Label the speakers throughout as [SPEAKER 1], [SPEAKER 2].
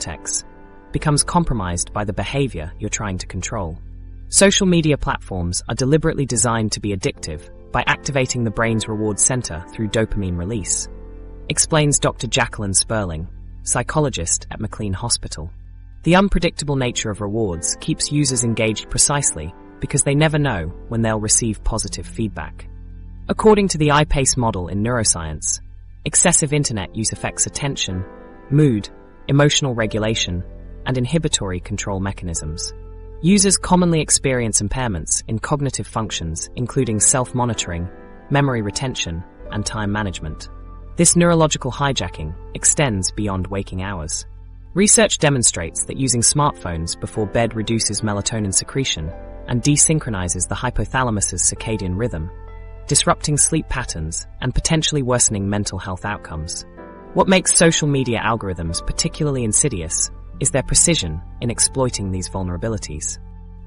[SPEAKER 1] cortex, becomes compromised by the behavior you're trying to control. Social media platforms are deliberately designed to be addictive by activating the brain's reward center through dopamine release, explains Dr. Jacqueline Sperling, psychologist at McLean Hospital. The unpredictable nature of rewards keeps users engaged precisely because they never know when they'll receive positive feedback. According to the I-PACE model in neuroscience, excessive internet use affects attention, mood, emotional regulation, and inhibitory control mechanisms. Users commonly experience impairments in cognitive functions, including self-monitoring, memory retention, and time management. This neurological hijacking extends beyond waking hours. Research demonstrates that using smartphones before bed reduces melatonin secretion and desynchronizes the hypothalamus's circadian rhythm, disrupting sleep patterns and potentially worsening mental health outcomes. What makes social media algorithms particularly insidious is their precision in exploiting these vulnerabilities.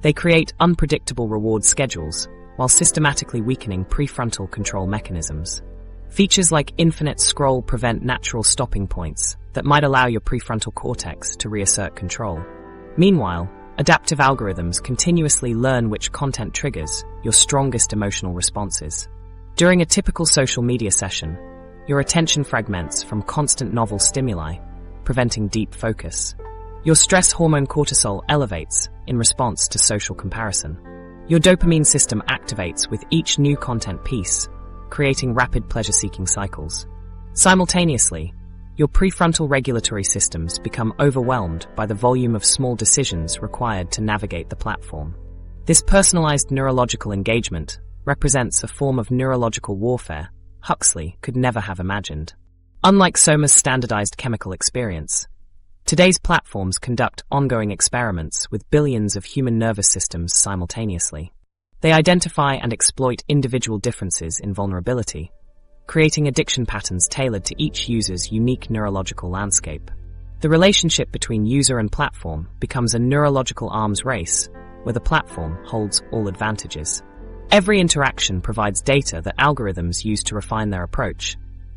[SPEAKER 1] They create unpredictable reward schedules while systematically weakening prefrontal control mechanisms. Features like infinite scroll prevent natural stopping points that might allow your prefrontal cortex to reassert control. Meanwhile, adaptive algorithms continuously learn which content triggers your strongest emotional responses. During a typical social media session, your attention fragments from constant novel stimuli, preventing deep focus. Your stress hormone cortisol elevates in response to social comparison. Your dopamine system activates with each new content piece, creating rapid pleasure-seeking cycles. Simultaneously, your prefrontal regulatory systems become overwhelmed by the volume of small decisions required to navigate the platform. This personalized neurological engagement represents a form of neurological warfare Huxley could never have imagined. Unlike Soma's standardized chemical experience, today's platforms conduct ongoing experiments with billions of human nervous systems simultaneously. They identify and exploit individual differences in vulnerability, creating addiction patterns tailored to each user's unique neurological landscape. The relationship between user and platform becomes a neurological arms race, where the platform holds all advantages. Every interaction provides data that algorithms use to refine their approach,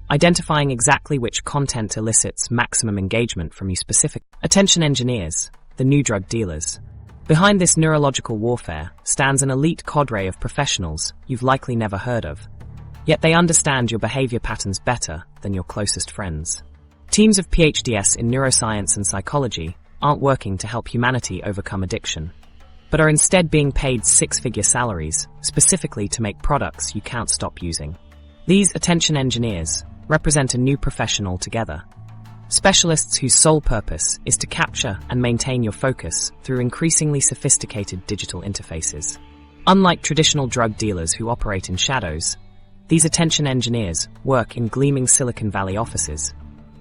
[SPEAKER 1] identifying exactly which content elicits maximum engagement from you specifically. Attention engineers, the new drug dealers. Behind this neurological warfare stands an elite cadre of professionals you've likely never heard of. Yet they understand your behavior patterns better than your closest friends. Teams of PhDs in neuroscience and psychology aren't working to help humanity overcome addiction, but are instead being paid six-figure salaries specifically to make products you can't stop using. These attention engineers represent a new profession altogether. Specialists whose sole purpose is to capture and maintain your focus through increasingly sophisticated digital interfaces. Unlike traditional drug dealers who operate in shadows, these attention engineers work in gleaming Silicon Valley offices,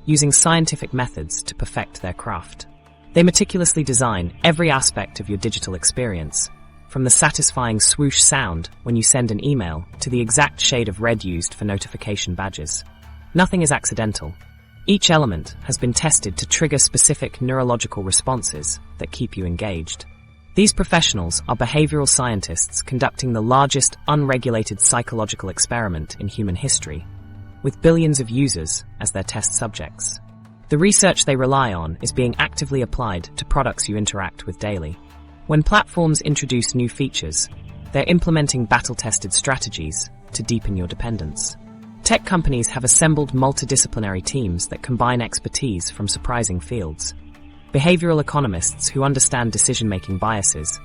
[SPEAKER 1] using scientific methods to perfect their craft. They meticulously design every aspect of your digital experience, from the satisfying swoosh sound when you send an email to the exact shade of red used for notification badges. Nothing is accidental. Each element has been tested to trigger specific neurological responses that keep you engaged. These professionals are behavioral scientists conducting the largest unregulated psychological experiment in human history, with billions of users as their test subjects. The research they rely on is being actively applied to products you interact with daily. When platforms introduce new features, they're implementing battle-tested strategies to deepen your dependence. Tech companies have assembled multidisciplinary teams that combine expertise from surprising fields. Behavioral economists who understand decision-making biases,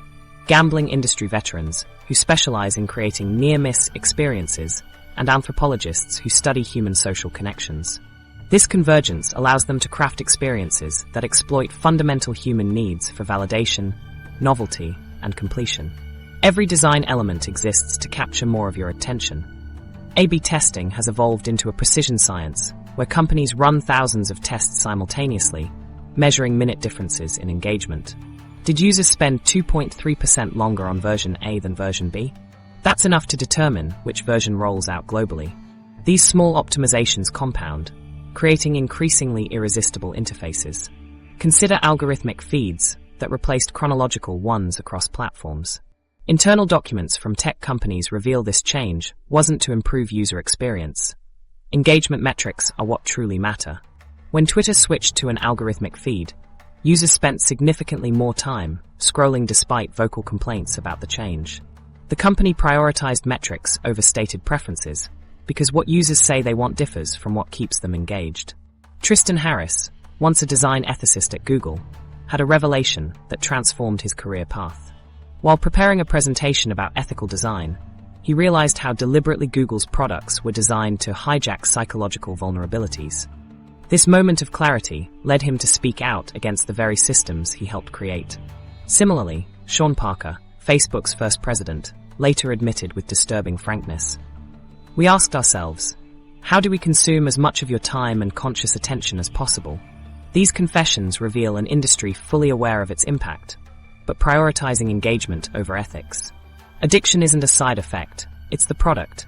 [SPEAKER 1] gambling industry veterans who specialize in creating near-miss experiences, and anthropologists who study human social connections. This convergence allows them to craft experiences that exploit fundamental human needs for validation, novelty, and completion. Every design element exists to capture more of your attention. A/B testing has evolved into a precision science where companies run thousands of tests simultaneously, measuring minute differences in engagement. Did users spend 2.3% longer on version A than version B? That's enough to determine which version rolls out globally. These small optimizations compound, creating increasingly irresistible interfaces. Consider algorithmic feeds that replaced chronological ones across platforms. Internal documents from tech companies reveal this change wasn't to improve user experience. Engagement metrics are what truly matter. When Twitter switched to an algorithmic feed, Users spent significantly more time scrolling despite vocal complaints about the change. The company prioritized metrics over stated preferences because what users say they want differs from what keeps them engaged. Tristan Harris, once a design ethicist at Google, had a revelation that transformed his career path. While preparing a presentation about ethical design, he realized how deliberately Google's products were designed to hijack psychological vulnerabilities. This moment of clarity led him to speak out against the very systems he helped create. Similarly, Sean Parker, Facebook's first president, later admitted with disturbing frankness. We asked ourselves, how do we consume as much of your time and conscious attention as possible? These confessions reveal an industry fully aware of its impact, but prioritizing engagement over ethics. Addiction isn't a side effect, it's the product